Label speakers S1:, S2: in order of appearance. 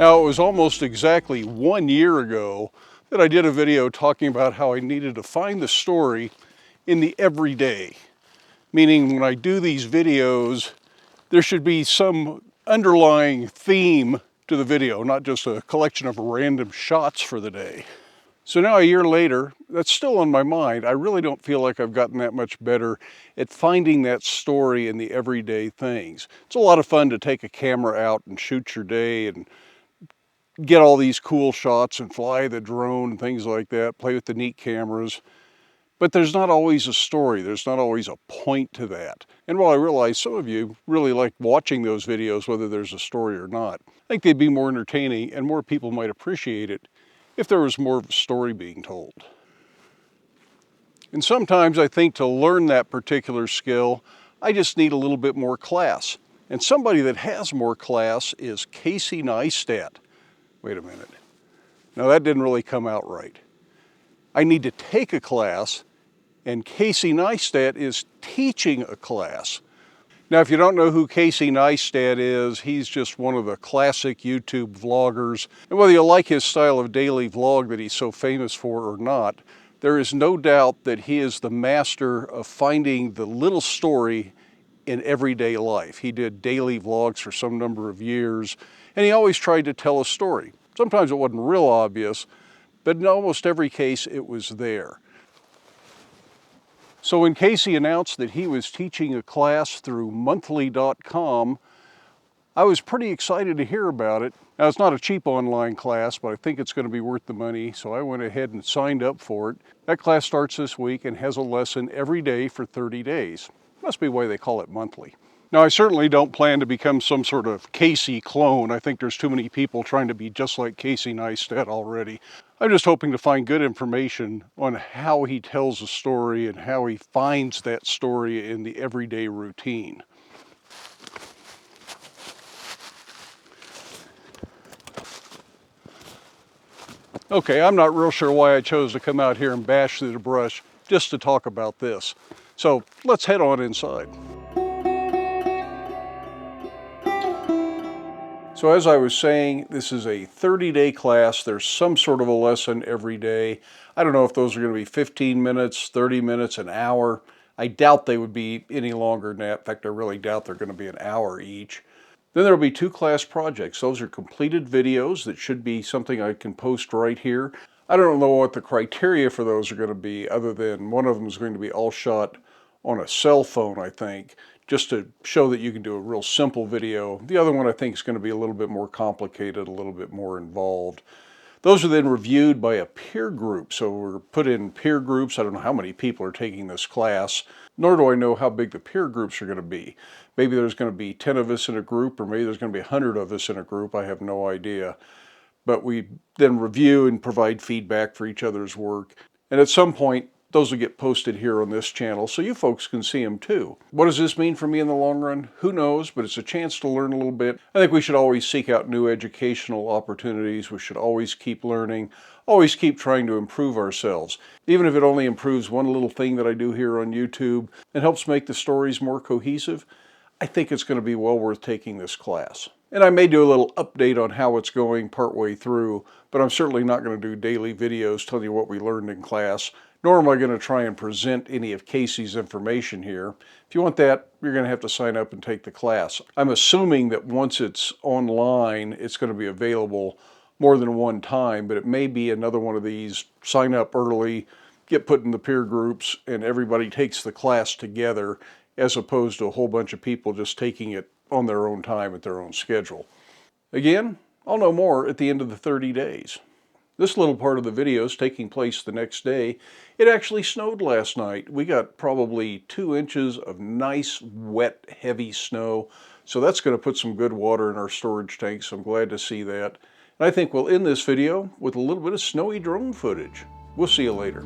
S1: Now, it was almost exactly 1 year ago that I did a video talking about how I needed to find the story in the everyday. Meaning when I do these videos, there should be some underlying theme to the video, not just a collection of random shots for the day. So now a year later, that's still on my mind. I really don't feel like I've gotten that much better at finding that story in the everyday things. It's a lot of fun to take a camera out and shoot your day and get all these cool shots and fly the drone and things like that, play with the neat cameras. But there's not always a story. There's not always a point to that. And while I realize some of you really like watching those videos, whether there's a story or not, I think they'd be more entertaining and more people might appreciate it if there was more of a story being told. And sometimes I think to learn that particular skill, I just need a little bit more class. And somebody that has more class is Casey Neistat. Wait a minute. Now that didn't really come out right. I need to take a class, and Casey Neistat is teaching a class. Now, if you don't know who Casey Neistat is, he's just one of the classic YouTube vloggers. And whether you like his style of daily vlog that he's so famous for or not, there is no doubt that he is the master of finding the little story in everyday life. He did daily vlogs for some number of years, and he always tried to tell a story. Sometimes it wasn't real obvious, but in almost every case it was there. So when Casey announced that he was teaching a class through monthly.com, I was pretty excited to hear about it. Now, it's not a cheap online class, but I think it's going to be worth the money, so I went ahead and signed up for it. That class starts this week and has a lesson every day for 30 days. Must be why they call it monthly. Now, I certainly don't plan to become some sort of Casey clone. I think there's too many people trying to be just like Casey Neistat already. I'm just hoping to find good information on how he tells a story and how he finds that story in the everyday routine. Okay, I'm not real sure why I chose to come out here and bash through the brush just to talk about this. So let's head on inside. So as I was saying, this is a 30-day class. There's some sort of a lesson every day. I don't know if those are going to be 15 minutes, 30 minutes, an hour. I doubt they would be any longer than that. In fact, I really doubt they're going to be an hour each. Then there will be 2 class projects. Those are completed videos that should be something I can post right here. I don't know what the criteria for those are going to be, other than one of them is going to be all shot on a cell phone, I think, just to show that you can do a real simple video. The other one I think is going to be a little bit more complicated, a little bit more involved. Those are then reviewed by a peer group. So we're put in peer groups. I don't know how many people are taking this class, nor do I know how big the peer groups are going to be. Maybe there's going to be 10 of us in a group, or maybe there's going to be 100 of us in a group. I have no idea. But we then review and provide feedback for each other's work. And at some point, those will get posted here on this channel so you folks can see them too. What does this mean for me in the long run? Who knows, but it's a chance to learn a little bit. I think we should always seek out new educational opportunities. We should always keep learning, always keep trying to improve ourselves. Even if it only improves one little thing that I do here on YouTube and helps make the stories more cohesive, I think it's going to be well worth taking this class. And I may do a little update on how it's going partway through, but I'm certainly not going to do daily videos telling you what we learned in class, nor am I going to try and present any of Casey's information here. If you want that, you're going to have to sign up and take the class. I'm assuming that once it's online, it's going to be available more than one time, but it may be another one of these sign up early, get put in the peer groups, and everybody takes the class together, as opposed to a whole bunch of people just taking it on their own time at their own schedule. Again, I'll know more at the end of the 30 days. This little part of the video is taking place the next day. It actually snowed last night. We got probably 2 inches of nice, wet, heavy snow. So that's going to put some good water in our storage tank, so I'm glad to see that. And I think we'll end this video with a little bit of snowy drone footage. We'll see you later.